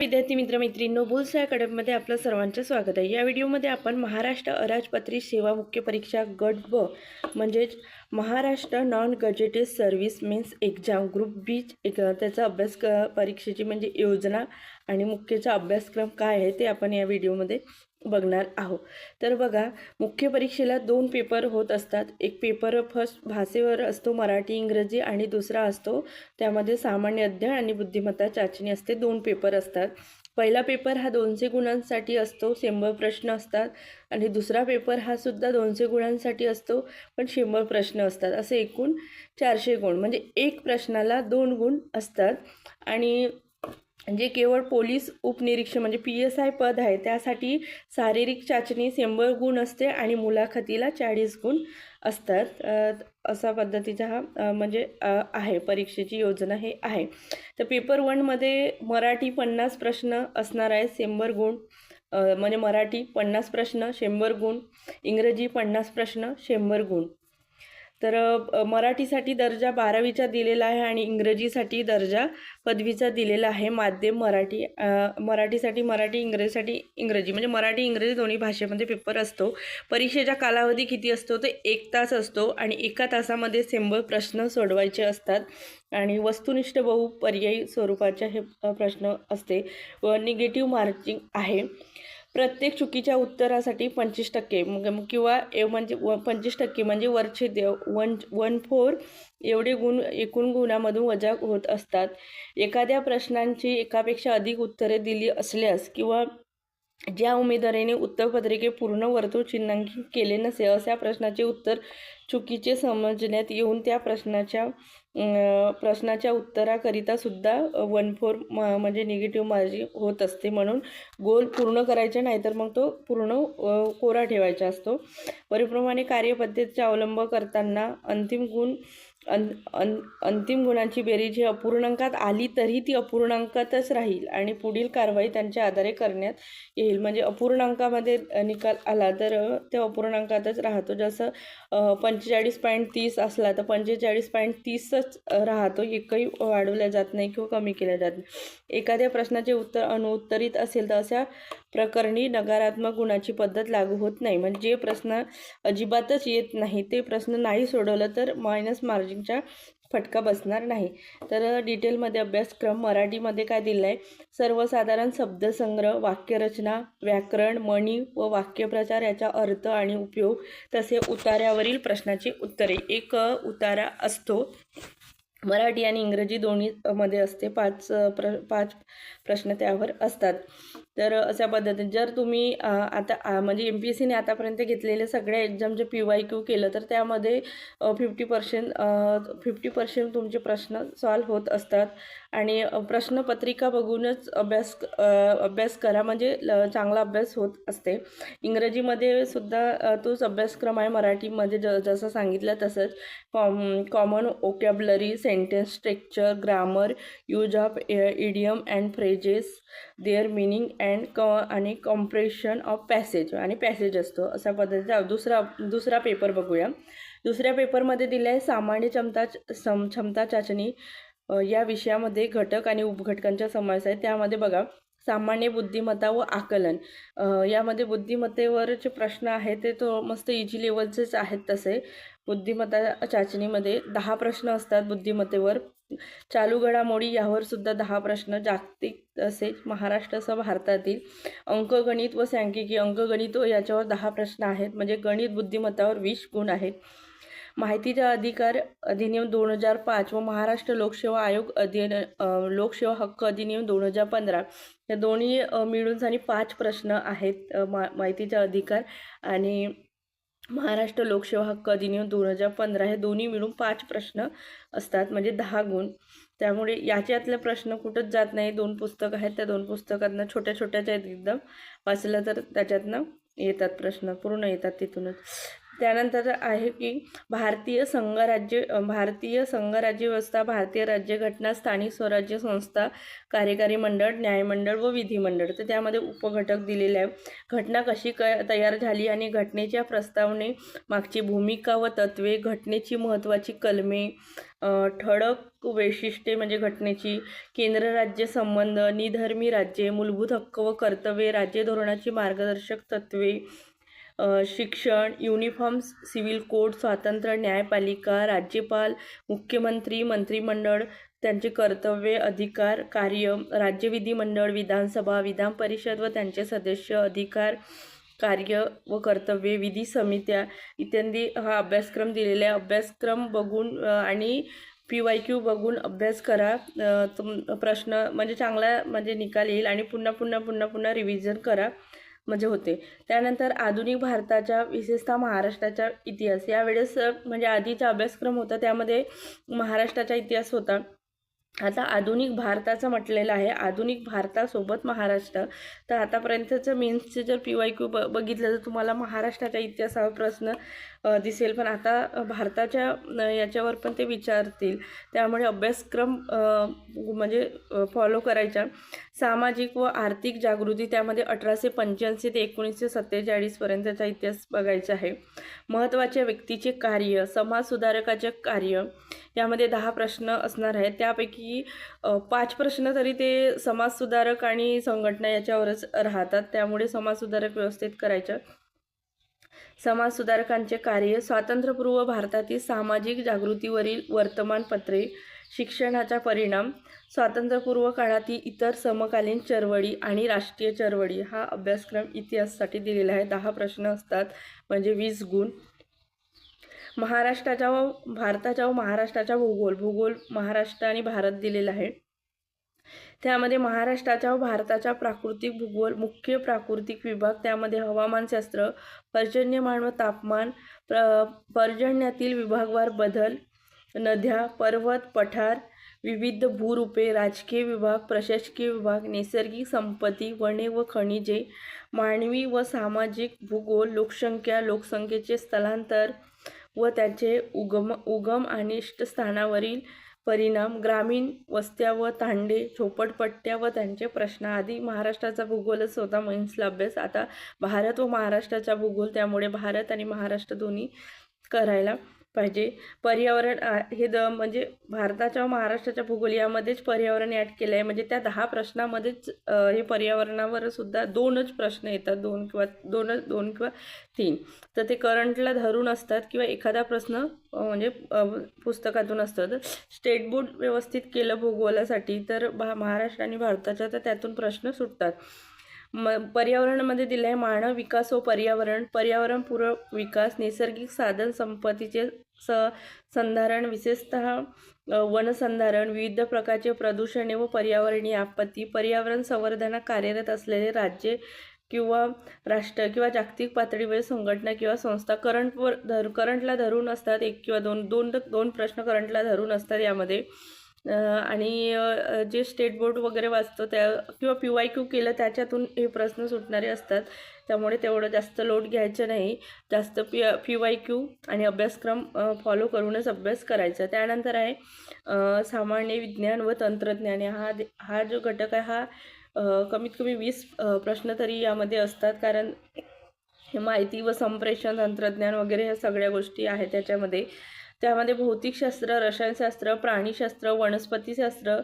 विद्यार्थी मित्र मैत्रिणींनो, बुल्स या अकॅडमीमध्ये आपलं सर्वांचं स्वागत आहे। या व्हिडिओमध्ये आपण महाराष्ट्र अराजपत्रित सेवा मुख्य परीक्षा गट ब म्हणजेच Maharashtra non gazetted service means exam group B त्याचा अभ्यास परीक्षेची म्हणजे योजना आणि मुख्यचा अभ्यासक्रम काय आहे ते आपण या व्हिडिओमध्ये बघणार आहोत। तर बघा, मुख्य परीक्षेला 2 पेपर होत असतात। एक पेपर फर्स्ट भाषेवर असतो, मराठी इंग्रजी, आणि दुसरा असतो त्यामध्ये सामान्य अध्ययन आणि बुद्धिमत्ता चाचणी असते। 2 पेपर असतात। पहिला पेपर हा 200 गुणांसाठी असतो, 100 प्रश्न असतात, आणि दुसरा पेपर हा सुद्धा 200 गुणांसाठी असतो पण 100 प्रश्न असतात। असे एकूण 400 गुण, म्हणजे एक प्रश्नाला 2 गुण असतात। आणि जे केवळ पोलीस उपनिरीक्षक म्हणजे PSI पद आहे त्यासाठी शारीरिक चाचणी 100 गुण असते आणि मुलाखतीला 40 गुण असतात। असा पद्धतीचा हा म्हणजे आहे परीक्षेची योजना हे आहे। तर पेपर 1 मध्ये मराठी 50 प्रश्न असणार आहे, 100 गुण, म्हणजे मराठी 50 प्रश्न 100 गुण, इंग्रजी 50 प्रश्न 100 गुण। तर मराठीसाठी दर्जा 12वीचा दिलेला आहे आणि इंग्रजीसाठी दर्जा पदवीचा दिलेला आहे। माध्यम मराठी, मराठीसाठी मराठी, इंग्रजीसाठी इंग्रजी, म्हणजे मराठी इंग्रजी दोन्ही भाषेमध्ये पेपर असतो। परीक्षेचा कालावधी किती असतो ते 1 तास असतो आणि 1 तासामध्ये 100 प्रश्न सोडवायचे असतात आणि वस्तुनिष्ठ बहुपर्यायी स्वरूपाचे हे प्रश्न असते व निगेटिव्ह मार्किंग आहे। प्रत्येक चुकीच्या उत्तरासाठी 25% किंवा म्हणजे 25% म्हणजे वरचे 1/4 एवढे गुण एकूण गुणामधून वजा होत असतात। एखाद्या प्रश्नांची एकापेक्षा अधिक उत्तरे दिली असल्यास किंवा ज्या उमेदवाराने उत्तरपत्रिके पूर्ण वर्तुळ चिन्हांकित केले नसेल अशा प्रश्नाचे उत्तर चुकीचे समजण्यात येऊन त्या प्रश्नाच्या उत्तराकरिता सुद्धा 1/4 म्हणजे निगेटिव्ह मार्किंग होत असते। म्हणून गोल पूर्ण करायचा नाही तर मग तो पूर्ण कोरा ठेवायचा असतो। वरीलप्रमाणे कार्यपद्धतीचा अवलंब करताना अंतिम गुणांची बेरीज ही अपूर्णांकात आली तरी ती अपूर्णांकातच राहील आणि पुढील कारवाई त्यांच्या आधारे करण्यात येईल। म्हणजे अपूर्णांकामध्ये निकाल आला तर त्या अपूर्णांकातच राहतो। जसं 45.30 असला तर 45.30च राहतो, एकही वाढवल्या जात नाही किंवा कमी केल्या जात नाही। एखाद्या प्रश्नाचे उत्तर अनुत्तरित असेल तर अशा प्रकरणी नकारात्मक गुणाची पद्धत लागू होत नाही। म्हणजे जे प्रश्न अजिबातच येत नाही ते प्रश्न नाही सोडवलं तर मायनस मार्जिनचा फटका बसणार नाही। तर डिटेलमध्ये अभ्यासक्रम मराठीमध्ये काय दिलं आहे, सर्वसाधारण शब्दसंग्रह, वाक्यरचना, व्याकरण, म्हणी व वाक्यप्रचार याचा अर्थ आणि उपयोग, तसे उतार्यावरील प्रश्नाची उत्तरे। एक उतारा असतो, मराठी आणि इंग्रजी दोन्ही मध्ये असते, 5 प्रश्न त्यावर असतात। तर अशा पद्धतीने जर तुम्ही आता म्हणजे MPSCने आतापर्यंत घेतलेले सगळ्या एक्झामचे PYQ केलं तर त्यामध्ये 50% तुमचे प्रश्न सॉल्व्ह होत असतात। आणि प्रश्नपत्रिका बघूनच अभ्यास करा, म्हणजे चांगला अभ्यास होत असते। इंग्रजीमध्ये सुद्धा तोच अभ्यासक्रम आहे मराठीमध्ये जसं सांगितलं तसंच। Common vocabulary, sentence structure, grammar, use of idiom and phrases, their meaning आणि कॉम्प्रेशन ऑफ पॅसेज आणि पॅसेज असतो। अशा पद्धतीचा दुसरा पेपर बघूया। दुसऱ्या पेपरमध्ये दिले आहे सामान्य क्षमता चाचणी। या विषयामध्ये घटक आणि उपघटकांचा समावेश आहे। त्यामध्ये बघा, सामान्य बुद्धिमत्ता व आकलन, यामध्ये बुद्धिमत्तेवरचे प्रश्न आहेत ते तो मस्त इजी लेवलचेच आहेत। तसे बुद्धिमत्ता चाचणीमध्ये 10 प्रश्न असतात बुद्धिमत्तेवर। चालू घडामोडी यावर सुद्धा 10 प्रश्न, जागतिक तसेच महाराष्ट्रासह भारतातील अंकगणित व सांख्यिकी अंकगणित याच्यावर 10 प्रश्न आहेत, म्हणजे गणित बुद्धिमत्तावर 20 गुण आहेत। माहितीचा अधिकार अधिनियम 2005 व महाराष्ट्र लोकसेवा आयोग लोकसेवा हक्क अधिनियम 2015 या दोन्ही मिळून आणि 5 प्रश्न आहेत। माहितीचा अधिकार आणि महाराष्ट्र लोकसेवा हक्क अधिनियम 2015 हे दोन्ही मिळून 5 प्रश्न असतात, म्हणजे 10 गुण। त्यामुळे याच्यातले प्रश्न कुठंच जात नाही। 2 पुस्तकं आहेत, त्या 2 पुस्तकातनं छोट्याच आहेत, एकदम वाचलं तर त्याच्यातनं येतात प्रश्न, पूर्ण येतात तिथूनच। त्यानंतर आहे की भारतीय संघराज्य व्यवस्था, भारतीय राज्यघटना, स्थानिक स्वराज्य संस्था, कार्यकारी मंडळ, न्यायमंडळ व विधिमंडळ. तर त्यामध्ये उपघटक दिलेले आहे. घटना कशी तयार झाली आणि घटनेच्या प्रस्तावने मागची भूमिका व तत्वे, घटनेची महत्त्वाची कलमे, ठळक वैशिष्ट्ये म्हणजे घटनेची, केंद्र राज्य संबंध, निधर्मी राज्ये, मूलभूत हक्क व कर्तव्ये, राज्य धोरणाची मार्गदर्शक तत्वे, शिक्षण, युनिफॉर्म सिव्हिल कोड, स्वातंत्र्य, न्यायपालिका, राज्यपाल, मुख्यमंत्री, मंत्रिमंडळ, त्यांचे कर्तव्ये, अधिकार, कार्य, राज्य विधिमंडळ, विधानसभा, विधान परिषद व त्यांचे सदस्य, अधिकार, कार्य व कर्तव्ये, विधी समित्या इत्यादी हा अभ्यासक्रम दिलेला आहे. अभ्यासक्रम बघून आणि PYQ बघून अभ्यास करा. प्रश्न म्हणजे चांगला म्हणजे निकाल येईल आणि पुन्हा रिव्हिजन करा म्हणजे होते. त्यानंतर आधुनिक भारताच्या विशेषतः महाराष्ट्राचा इतिहास. यावेळेस म्हणजे आधीचा अभ्यासक्रम होता त्यामध्ये महाराष्ट्राचा इतिहास होता. आता आधुनिक भारताचं म्हटलेलं आहे, आधुनिक भारतासोबत महाराष्ट्र. तर आतापर्यंतचं मेन्सचे जर PYQ बघितलं तर तुम्हाला महाराष्ट्राच्या इतिहासावर प्रश्न दिसेल, पण आता भारताच्या याच्यावर पण ते विचारतील. त्यामुळे अभ्यासक्रम म्हणजे फॉलो करायचा. सामाजिक व आर्थिक जागृती, त्यामध्ये 1885 ते 1947 पर्यंतचा इतिहास बघायचा आहे. महत्त्वाच्या व्यक्तीचे कार्य, समाजसुधारकाचे कार्य, यामध्ये 10 प्रश्न असणार आहेत. त्यापैकी 5 प्रश्न तरी ते समाजसुधारक आणि संघटना याच्यावरच राहतात, त्यामुळे समाजसुधारक व्यवस्थित करायचं. समाजसुधारकांचे कार्य, स्वातंत्र्यपूर्व भारतातील सामाजिक जागृतीवरील वर्तमानपत्रे, शिक्षणाचा परिणाम, स्वातंत्र्यपूर्व काळातील इतर समकालीन चळवळी आणि राष्ट्रीय चळवळी. हा अभ्यासक्रम इतिहासासाठी दिलेला आहे. 10 प्रश्न असतात म्हणजे 20 गुण. भारताच्या व महाराष्ट्राचा भूगोल महाराष्ट्र आणि भारत दिलेला आहे. त्यामध्ये महाराष्ट्राच्या व भारताचा प्राकृतिक भूगोल, मुख्य प्राकृतिक विभाग, त्यामध्ये हवामानशास्त्र, पर्जन्यमान व तापमान, पर्जन्यातील विभागवार बदल, नद्या, पर्वत, पठार, विविध भूरूपे, राजकीय विभाग, प्रशासकीय विभाग, नैसर्गिक संपत्ती, वने व खनिजे, मानवी व सामाजिक भूगोल, लोकसंख्या, लोकसंख्येचे स्थलांतर व त्याचे उगम आणि इष्टस्थानावरील परिणाम, ग्रामीण वस्त्या व तांडे, झोपडपट्ट्या व त्यांचे प्रश्न आदी. महाराष्ट्राचा भूगोलच होता मेन्सला अभ्यास. आता भारत व महाराष्ट्राचा भूगोल, त्यामुळे भारत आणि महाराष्ट्र दोन्ही करायला पाहिजे. पर्यावरण हे म्हणजे भारताच्या व महाराष्ट्राच्या भूगोल यामध्येच पर्यावरण ॲड केलं आहे. म्हणजे त्या 10 प्रश्नामध्येच हे पर्यावरणावर सुद्धा 2च प्रश्न येतात, 2 किंवा 3. तर ते करंटला धरून असतात किंवा एखादा प्रश्न म्हणजे पुस्तकातून असतं. तर स्टेट बोर्ड व्यवस्थित केलं भूगोलासाठी तर महाराष्ट्र आणि भारताच्या तर त्यातून प्रश्न सुटतात. पर्यावरणामध्ये दिलं आहे मानव विकास व पर्यावरण, पर्यावरणपूरक विकास, नैसर्गिक साधन संपत्तीचे संधारण, विशेषतः वनसंधारण, विविध प्रकारचे प्रदूषणे व पर्यावरणीय आपत्ती, पर्यावरण संवर्धनात कार्यरत असलेले राज्ये किंवा राष्ट्र किंवा जागतिक पातळीवर संघटना किंवा संस्था. करंटला धरून असतात, 1 किंवा 2 प्रश्न करंटला धरून असतात यामध्ये. आणि जे स्टेट बोर्ड वगैरे वाचतो त्या किंवा PYQ केलं त्याच्यातून हे प्रश्न सुटणारे असतात, त्यामुळे तेवढं जास्त लोड घ्यायचं नाही. जास्त PYQ आणि अभ्यासक्रम फॉलो करूनच अभ्यास करायचा. त्यानंतर आहे सामान्य विज्ञान व तंत्रज्ञान. हा जो घटक आहे हा कमीत कमी 20 प्रश्न तरी यामध्ये असतात, कारण माहिती व संप्रेषण तंत्रज्ञान वगैरे ह्या सगळ्या गोष्टी आहेत त्याच्यामध्ये. त्यामध्ये भौतिकशास्त्र, रसायनशास्त्र, प्राणीशास्त्र, वनस्पतीशास्त्र,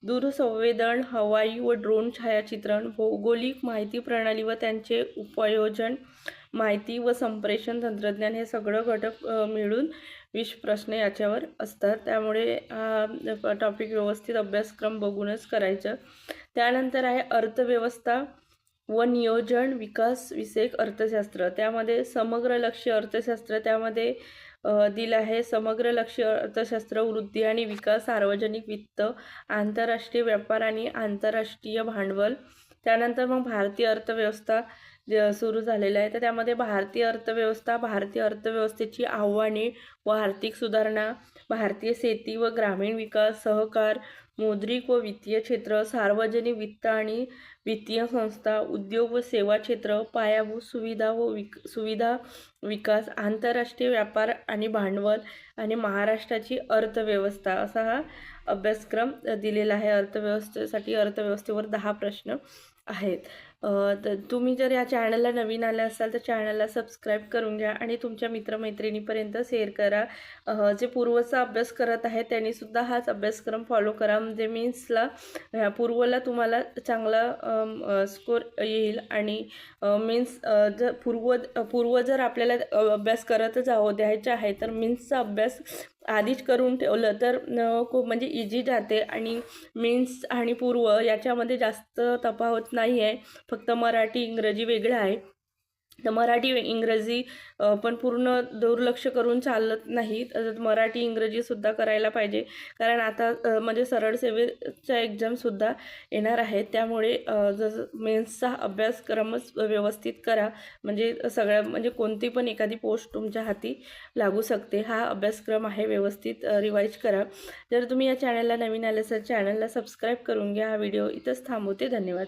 दूरसंवेदन, हवाई व ड्रोन छायाचित्रण, भौगोलिक माहिती प्रणाली व त्यांचे उपयोजन, माहिती व संप्रेषण तंत्रज्ञान, हे सगळं घटक मिळून 20 प्रश्न याच्यावर असतात. त्यामुळे हा टॉपिक व्यवस्थित अभ्यासक्रम बघूनच करायचं. त्यानंतर आहे अर्थव्यवस्था व नियोजन विकास विषयक अर्थशास्त्र. त्यामध्ये समग्र लक्ष्य अर्थशास्त्र, त्यामध्ये दिलं आहे समग्र लक्ष्य अर्थशास्त्र, वृद्धी आणि विकास, सार्वजनिक वित्त, आंतरराष्ट्रीय व्यापार आणि आंतरराष्ट्रीय भांडवल. त्यानंतर मग भारतीय अर्थव्यवस्था सुरू झालेलं आहे. तर त्यामध्ये भारतीय अर्थव्यवस्थेची आव्हाने व आर्थिक सुधारणा, भारतीय शेती व ग्रामीण विकास, सहकार, मौद्रिक व वित्तीय क्षेत्र, सार्वजनिक वित्त आणि वित्तीय संस्था, उद्योग व सेवा क्षेत्र, पायाभूत सुविधा व सुविधा विकास, आंतरराष्ट्रीय व्यापार आणि भांडवल आणि महाराष्ट्राची अर्थव्यवस्था असा हा अभ्यासक्रम दिलेला आहे. अर्थव्यवस्थेवर 10 प्रश्न आहेत. तर तुम्ही जर या चॅनलला नवीन आले असाल तर चॅनलला सबस्क्राईब करून घ्या आणि तुमच्या मित्रमैत्रिणीपर्यंत शेअर करा. जे पूर्वचा अभ्यास करत आहेत त्यांनी सुद्धा हाच अभ्यासक्रम फॉलो करा, म्हणजे मीन्सला पूर्वला तुम्हाला चांगला स्कोर येईल. आणि मीन्स जर पूर्व जर आपल्याला अभ्यास करतच द्यायचा आहे तर मीन्सचा अभ्यास आधीच करून ठेवलं तर खूप म्हणजे इझी जाते. आणि मीन्स आणि पूर्व याच्यामध्ये जास्त तफावत नाही आहे, फक्त मराठी इंग्रजी वेगळं आहे. तर मराठी इंग्रजी पण पूर्ण दुर्लक्ष करून चालत नाही, तर मराठी इंग्रजीसुद्धा करायला पाहिजे. कारण आता म्हणजे सरळ सेवेच्या एक्झामसुद्धा येणार आहेत, त्यामुळे जसं मेन्सचा अभ्यासक्रमच व्यवस्थित करा, म्हणजे म्हणजे कोणती पण एखादी पोस्ट तुमच्या हाती लागू शकते. हा अभ्यासक्रम आहे, व्यवस्थित रिवाईज करा. जर तुम्ही या चॅनलला नवीन आले तर चॅनलला सबस्क्राईब करून घ्या. हा व्हिडिओ इथंच थांबवते. धन्यवाद.